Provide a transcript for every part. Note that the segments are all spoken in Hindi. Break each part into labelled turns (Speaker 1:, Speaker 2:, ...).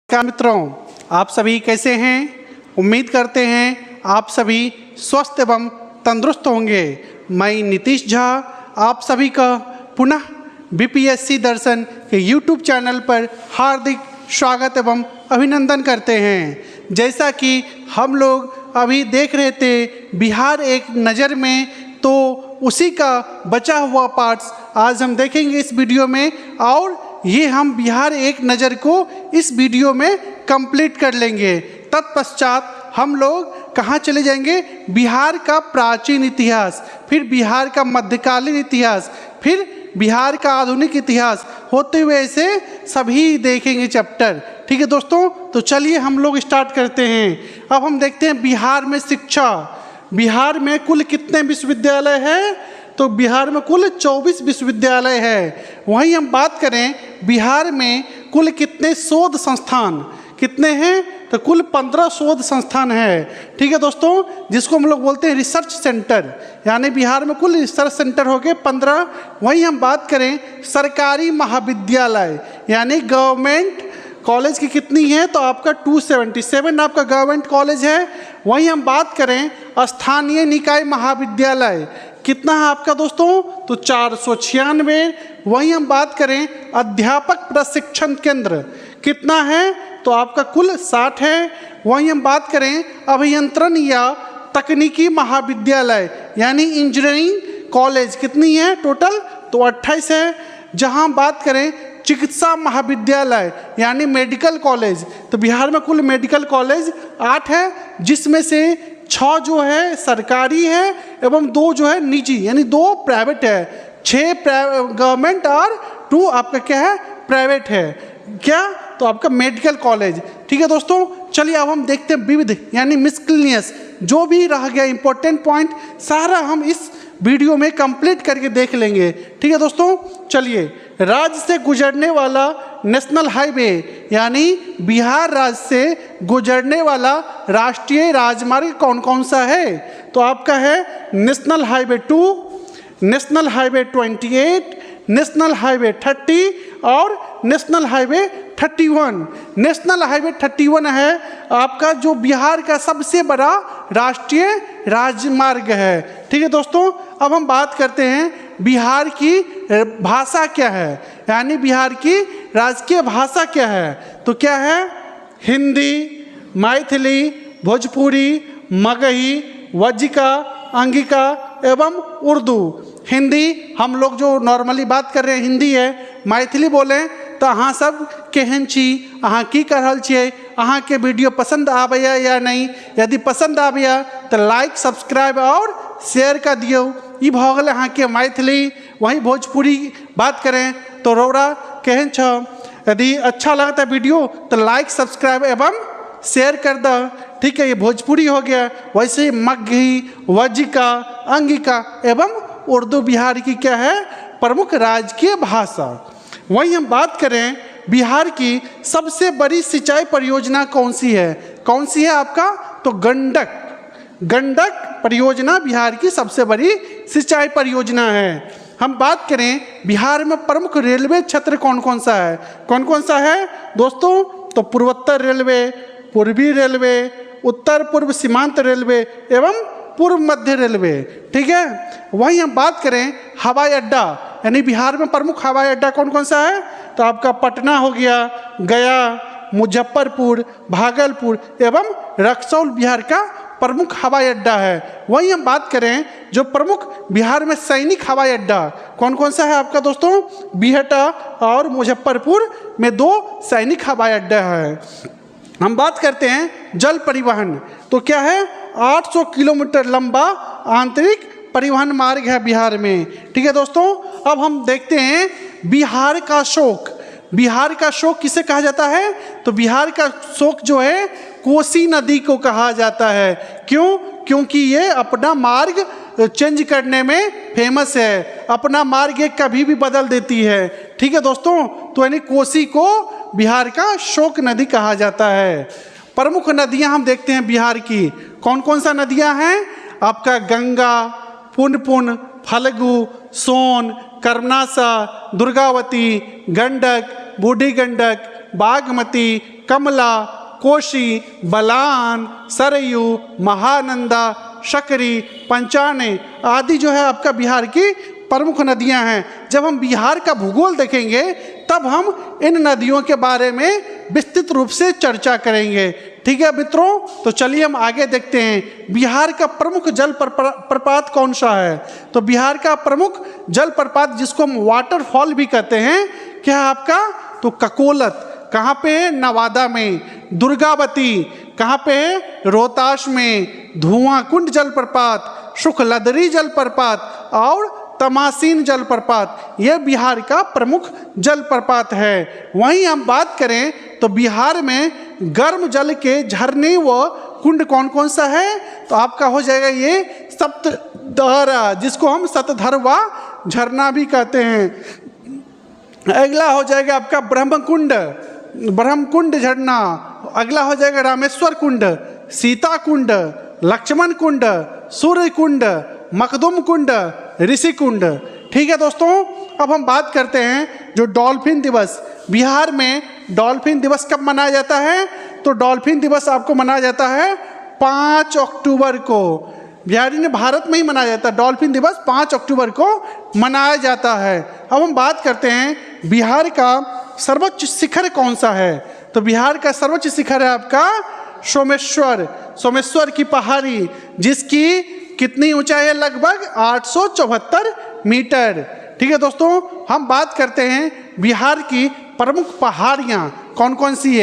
Speaker 1: क्या मित्रों, आप सभी कैसे हैं? उम्मीद करते हैं आप सभी स्वस्थ एवं तंदुरुस्त होंगे। मैं नीतीश झा आप सभी का पुनः बीपीएससी दर्शन के यूट्यूब चैनल पर हार्दिक स्वागत एवं अभिनंदन करते हैं। जैसा कि हम लोग अभी देख रहे थे बिहार एक नज़र में, तो उसी का बचा हुआ पार्ट्स आज हम देखेंगे इस वीडियो में, और ये हम बिहार एक नज़र को इस वीडियो में कंप्लीट कर लेंगे। तत्पश्चात हम लोग कहाँ चले जाएंगे? बिहार का प्राचीन इतिहास, फिर बिहार का मध्यकालीन इतिहास, फिर बिहार का आधुनिक इतिहास होते हुए ऐसे सभी देखेंगे चैप्टर। ठीक है दोस्तों, तो चलिए हम लोग स्टार्ट करते हैं। अब हम देखते हैं बिहार में शिक्षा। बिहार में कुल कितने विश्वविद्यालय हैं? तो बिहार में कुल 24 विश्वविद्यालय है। वहीं हम बात करें बिहार में कुल कितने शोध संस्थान कितने हैं? तो कुल 15 शोध संस्थान है। ठीक है दोस्तों, जिसको हम लोग बोलते हैं रिसर्च सेंटर, यानी बिहार में कुल रिसर्च सेंटर हो गए 15। वहीं हम बात करें सरकारी महाविद्यालय यानी गवर्नमेंट कॉलेज की कितनी है? तो आपका 277 आपका गवर्नमेंट कॉलेज है। वहीं हम बात करें स्थानीय निकाय महाविद्यालय, कितना है आपका दोस्तों? तो 496। वहीं हम बात करें अध्यापक प्रशिक्षण केंद्र, कितना है? तो आपका कुल 60 है। वहीं हम बात करें अभियंत्रण या तकनीकी महाविद्यालय यानी इंजीनियरिंग कॉलेज, कितनी है टोटल? तो 28 है। जहां हम बात करें चिकित्सा महाविद्यालय यानी मेडिकल कॉलेज, तो बिहार में कुल मेडिकल कॉलेज 8 है, जिसमें से 6 जो है सरकारी है एवं 2 जो है निजी, यानी 2 प्राइवेट है। 6 गवर्नमेंट और 2 आपका क्या है? प्राइवेट है। क्या? तो आपका मेडिकल कॉलेज। ठीक है दोस्तों, चलिए अब हम देखते हैं विविध यानी मिसलेनियस, जो भी रह गया इंपॉर्टेंट पॉइंट सारा हम इस वीडियो में कंप्लीट करके देख लेंगे। ठीक है दोस्तों, चलिए। राज्य से गुजरने वाला नेशनल हाईवे यानी बिहार राज्य से गुजरने वाला राष्ट्रीय राजमार्ग कौन कौन सा है? तो आपका है national highway 2, national highway 28, national highway 30 और नेशनल हाईवे 31। नेशनल हाईवे 31 है आपका जो बिहार का सबसे बड़ा राष्ट्रीय राजमार्ग है। ठीक है दोस्तों, अब हम बात करते हैं बिहार की भाषा क्या है, यानी बिहार की राजकीय भाषा क्या है? तो क्या है? हिंदी, मैथिली, भोजपुरी, मगही, वज्जिका, अंगिका एवं उर्दू। हिंदी हम लोग जो नॉर्मली बात कर रहे हैं हिंदी है। मैथिली बोलें तो अहाँ सब केहन छी, अहाँ की कर रहल छियै, अहाँ के वीडियो पसंद आबैया या नहीं? यदि पसंद आबैया तो लाइक सब्सक्राइब और शेयर कर दियो। ई भऽ गेलै अहाँ के मैथिली। वहीं भोजपुरी बात करें तो रौरा केहन छ? यदि अच्छा लगता है वीडियो तो लाइक सब्सक्राइब एवं शेयर कर दो। ठीक है, ये भोजपुरी हो गया। वैसे ही मगही, वज्जिका, अंगिका एवं उर्दू बिहार की क्या है? प्रमुख राजकीय भाषा। वहीं हम बात करें बिहार की सबसे बड़ी सिंचाई परियोजना कौन सी है? कौन सी है आपका? तो गंडक। गंडक परियोजना बिहार की सबसे बड़ी सिंचाई परियोजना है। हम बात करें बिहार में प्रमुख रेलवे क्षेत्र कौन कौन सा है? कौन कौन सा है दोस्तों? तो पूर्वोत्तर रेलवे, पूर्वी रेलवे, उत्तर पूर्व सीमांत रेलवे एवं पूर्व मध्य रेलवे। ठीक है। वहीं हम बात करें हवाई अड्डा, यानी बिहार में प्रमुख हवाई अड्डा कौन कौन सा है? तो आपका पटना हो गया, गया, मुजफ्फरपुर, भागलपुर एवं रक्सौल बिहार का प्रमुख हवाई अड्डा है। वहीं हम बात करें जो प्रमुख बिहार में सैनिक हवाई अड्डा कौन कौन सा है आपका दोस्तों? बिहटा और मुजफ्फरपुर में 2 सैनिक हवाई अड्डा है। हम बात करते हैं जल परिवहन, तो क्या है? 800 किलोमीटर लंबा आंतरिक परिवहन मार्ग है बिहार में। ठीक है दोस्तों, अब हम देखते हैं बिहार का शोक। बिहार का शोक किसे कहा जाता है? तो बिहार का शोक जो है कोसी नदी को कहा जाता है। क्यों? क्योंकि ये अपना मार्ग चेंज करने में फेमस है। अपना मार्ग ये कभी भी बदल देती है। ठीक है दोस्तों, तो यानी कोसी को बिहार का शोक नदी कहा जाता है। प्रमुख नदियां हम देखते हैं बिहार की, कौन कौन सा नदियां हैं? आपका गंगा, पुनपुन, फल्गु, सोन, कर्मनासा, दुर्गावती, गंडक, बूढ़ी गंडक, बागमती, कमला, कोशी, बलान, सरयू, महानंदा, शकरी, पंचाने आदि जो है आपका बिहार की प्रमुख नदियां हैं। जब हम बिहार का भूगोल देखेंगे तब हम इन नदियों के बारे में विस्तृत रूप से चर्चा करेंगे। ठीक है मित्रों, तो चलिए हम आगे देखते हैं बिहार का प्रमुख जल प्रपात कौन सा है। तो बिहार का प्रमुख जल प्रपात जिसको हम वाटरफॉल भी कहते हैं क्या है आपका, तो ककोलत कहाँ पे है, नवादा में। दुर्गावती कहाँ पे है, रोहतास में। धुआं कुंड जलप्रपात, शुक्लदरी जलप्रपात और तमासीन जलप्रपात, यह बिहार का प्रमुख जलप्रपात है। वहीं हम बात करें तो बिहार में गर्म जल के झरने व कुंड कौन कौन सा है, तो आपका हो जाएगा ये सप्तधारा, जिसको हम सतधरवा झरना भी कहते हैं। अगला हो जाएगा आपका ब्रह्मकुंड झरना। अगला हो जाएगा रामेश्वर कुंड, सीता कुंड, लक्ष्मण कुंड, सूर्य कुंड, मखदुम कुंड, ऋषि कुंड। ठीक है दोस्तों, अब हम बात करते हैं जो डॉल्फिन दिवस। बिहार में डॉल्फिन दिवस कब मनाया जाता है, तो डॉल्फिन दिवस आपको मनाया जाता है 5 अक्टूबर को। बिहारी ने भारत में ही मनाया जाता है, डॉल्फिन दिवस 5 अक्टूबर को मनाया जाता है। अब हम बात करते हैं बिहार का सर्वोच्च शिखर कौन सा है, तो बिहार का सर्वोच्च शिखर है आपका सोमेश्वर की पहाड़ी, जिसकी कितनी ऊंचाई है, लगभग 874 मीटर। ठीक है दोस्तों, हम बात करते हैं बिहार की प्रमुख पहाड़ियाँ कौन कौन सी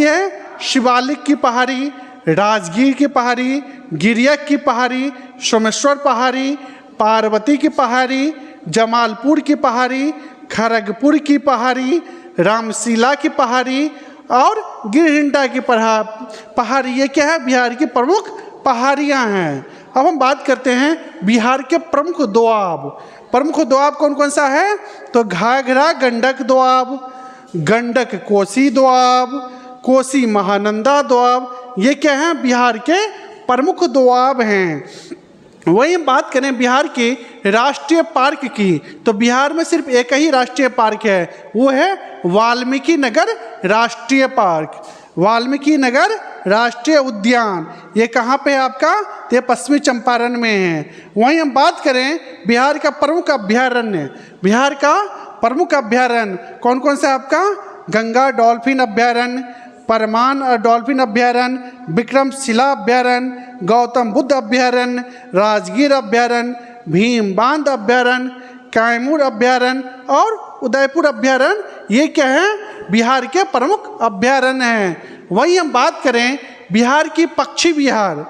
Speaker 1: है। शिवालिक की पहाड़ी, राजगीर की पहाड़ी, गिरियक की पहाड़ी, सोमेश्वर पहाड़ी, पार्वती की पहाड़ी, जमालपुर की पहाड़ी, खड़गपुर की पहाड़ी, रामशिला की पहाड़ी और गिरहिंडा की पहाड़ी। ये क्या है, बिहार की प्रमुख पहाड़ियाँ हैं। अब हम बात करते हैं बिहार के प्रमुख दोआब कौन कौन सा है, तो घाघरा गंडक दोआब, गंडक कोसी दोआब, कोसी महानंदा दोआब, ये क्या हैं, बिहार के प्रमुख दोआब हैं। वहीं बात करें बिहार के राष्ट्रीय पार्क की, तो बिहार में सिर्फ एक ही राष्ट्रीय पार्क है, वो है वाल्मीकि नगर राष्ट्रीय पार्क, वाल्मीकि नगर राष्ट्रीय उद्यान। ये कहाँ पे है आपका, ये पश्चिमी चंपारण में है। वहीं हम बात करें बिहार का प्रमुख अभ्यारण्य कौन कौन सा आपका, गंगा डॉल्फिन अभ्यारण्य, परमान डॉल्फिन अभ्यारण्य, विक्रमशिला अभ्यारण्य, गौतम बुद्ध अभ्यारण्य, राजगीर अभ्यारण्य, भीम बांध अभ्यारण्य, कैमूर अभ्यारण्य और उदयपुर अभ्यारण्य, ये क्या है, बिहार के प्रमुख अभ्यारण्य हैं। वहीं हम बात करें बिहार के पक्षी विहार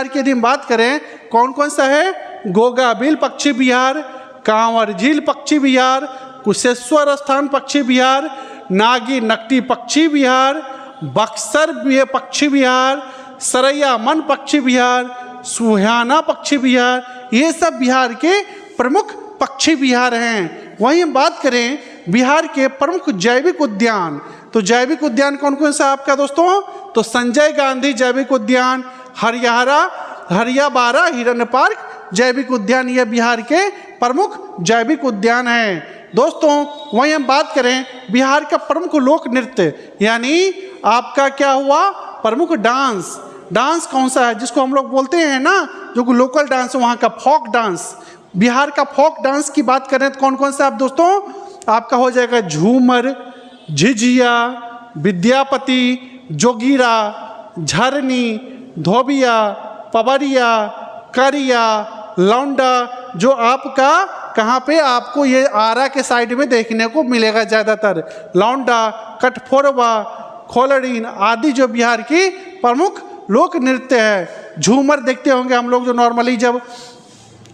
Speaker 1: की यदि हम बात करें कौन कौन सा है, गोगाबिल पक्षी विहार, कांवर झील पक्षी विहार, कुशेश्वर स्थान पक्षी विहार, नागी नकटी पक्षी विहार, बक्सर पक्षी विहार, सरैया मन पक्षी विहार, सुहाना पक्षी विहार, ये सब बिहार के प्रमुख पक्षी विहार हैं। वहीं हम बात करें बिहार के प्रमुख जैविक उद्यान, तो जैविक उद्यान कौन कौन सा आपका दोस्तों, तो संजय गांधी जैविक उद्यान, हरियाबारा हिरन पार्क जैविक उद्यान, ये बिहार के प्रमुख जैविक उद्यान हैं। दोस्तों वहीं हम बात करें बिहार का प्रमुख लोक नृत्य, यानी आपका क्या हुआ, प्रमुख डांस कौन सा है, जिसको हम लोग बोलते हैं ना, जो लोकल डांस है वहाँ का फोक डांस। बिहार का फोक डांस की बात करें तो कौन कौन सा आप दोस्तों, आपका हो जाएगा झूमर, झिझिया, विद्यापति, जोगीरा, झरनी, धोबिया, पवरिया, करिया, लौंडा, जो आपका कहाँ पे आपको ये आरा के साइड में देखने को मिलेगा ज़्यादातर, लौंडा, कटफोरवा, खोलड़ीन आदि जो बिहार की प्रमुख लोक नृत्य है। झूमर देखते होंगे हम लोग, जो नॉर्मली जब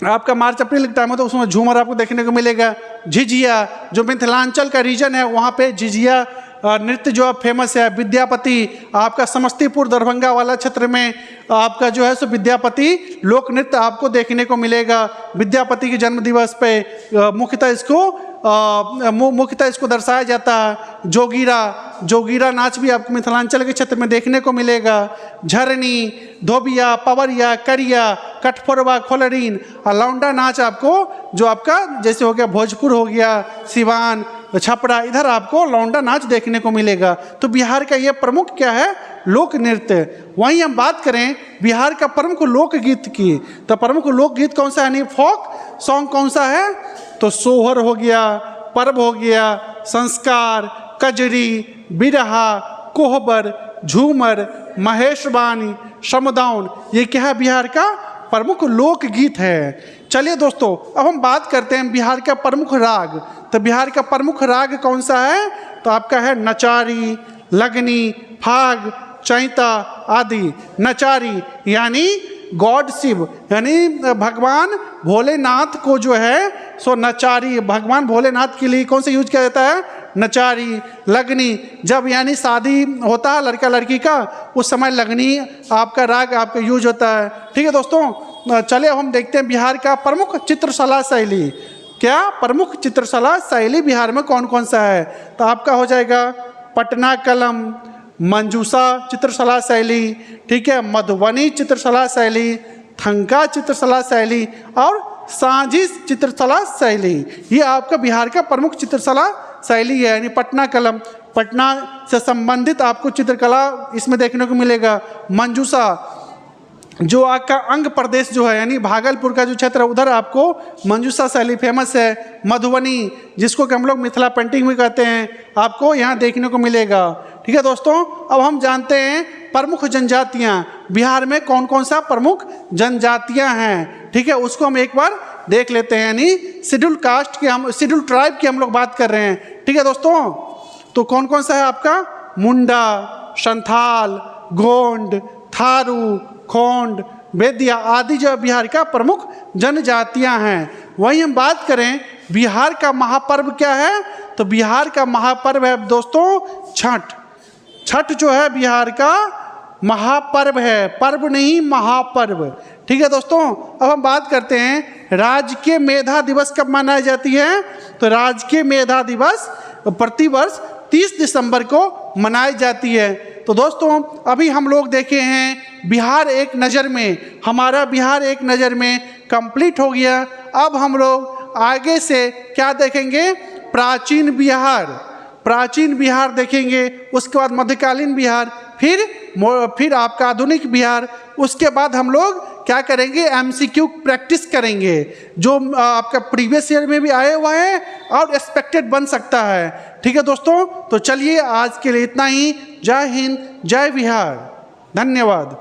Speaker 1: आपका मार्च अप्रैल का टाइम होता है उसमें झूमर आपको देखने को मिलेगा। झिझिया, जो मिथिलांचल का रीजन है वहाँ पे झिझिया नृत्य जो फेमस है। विद्यापति, आपका समस्तीपुर दरभंगा वाला क्षेत्र में आपका जो है सो विद्यापति लोक नृत्य आपको देखने को मिलेगा। विद्यापति के जन्म दिवस पे मुख्यतः इसको दर्शाया जाता है। जोगीरा नाच भी आपको मिथिलांचल के क्षेत्र में देखने को मिलेगा। झरनी, धोबिया, पवरिया, करिया, कटफोरवा, खोलड़ीन और लौंडा नाच आपको जो आपका जैसे हो गया भोजपुर हो गया, सिवान, छपरा, इधर आपको लौंडा नाच देखने को मिलेगा। तो बिहार का ये प्रमुख क्या है, लोक नृत्य। वहीं हम बात करें बिहार का प्रमुख लोकगीत की, तो प्रमुख लोकगीत कौन सा है, यानी फोक सॉन्ग कौन सा है, तो सोहर हो गया, पर्व हो गया, संस्कार, कजरी, बिरहा, कोहबर, झूमर, महेशवाणी, समदाउन, ये क्या है, बिहार का प्रमुख लोकगीत है। चलिए दोस्तों, अब हम बात करते हैं बिहार का प्रमुख राग। तो बिहार का प्रमुख राग कौन सा है, तो आपका है नचारी, लगनी, फाग, चैता आदि। नचारी यानी गॉड शिव, यानी भगवान भोलेनाथ को जो है सो नचारी, भगवान भोलेनाथ के लिए कौन सा यूज किया जाता है, नचारी। लगनी, जब यानी शादी होता है लड़का लड़की का, उस समय लगनी आपका राग आपका यूज होता है। ठीक है दोस्तों, चले अब हम देखते हैं बिहार का प्रमुख चित्रकला शैली। क्या प्रमुख चित्रकला शैली बिहार में कौन कौन सा है, तो आपका हो जाएगा पटना कलम, मंजूषा चित्रकला शैली, ठीक है, मधुबनी चित्रकला शैली, थंका चित्रकला शैली और सांझी चित्रकला शैली। ये आपका बिहार का प्रमुख चित्रकला शैली है, यानी पटना कलम, पटना से संबंधित आपको चित्रकला इसमें देखने को मिलेगा। मंजूषा, जो आपका अंग प्रदेश जो है, यानी भागलपुर का जो क्षेत्र है, उधर आपको मंजूषा शैली फेमस है। मधुबनी, जिसको कि हम लोग मिथिला पेंटिंग भी कहते हैं, आपको यहाँ देखने को मिलेगा। ठीक है दोस्तों, अब हम जानते हैं प्रमुख जनजातियाँ बिहार में कौन कौन सा प्रमुख जनजातियाँ हैं। ठीक है, उसको हम एक बार देख लेते हैं, यानी शेड्यूल कास्ट की, हम शेड्यूल ट्राइब की हम लोग बात कर रहे हैं। ठीक है दोस्तों, तो कौन कौन सा है आपका, मुंडा, संथाल, गोंड, थारू, खोंड, बेदिया आदि जो बिहार का प्रमुख जनजातियां हैं। वहीं हम बात करें बिहार का महापर्व क्या है, तो बिहार का महापर्व है दोस्तों छठ। छठ जो है बिहार का महापर्व है, पर्व नहीं महापर्व। ठीक है दोस्तों, अब हम बात करते हैं राजकीय मेधा दिवस कब मनाई जाती है, तो राजकीय मेधा दिवस प्रतिवर्ष 30 दिसंबर को मनाई जाती है। तो दोस्तों, अभी हम लोग देखे हैं बिहार एक नज़र में, हमारा बिहार एक नज़र में कंप्लीट हो गया। अब हम लोग आगे से क्या देखेंगे, प्राचीन बिहार, प्राचीन बिहार देखेंगे, उसके बाद मध्यकालीन बिहार, फिर आपका आधुनिक बिहार। उसके बाद हम लोग क्या करेंगे, एमसीक्यू प्रैक्टिस करेंगे, जो आपका प्रीवियस ईयर में भी आए हुआ है और एक्सपेक्टेड बन सकता है। ठीक है दोस्तों, तो चलिए आज के लिए इतना ही। जय हिंद, जय बिहार, धन्यवाद।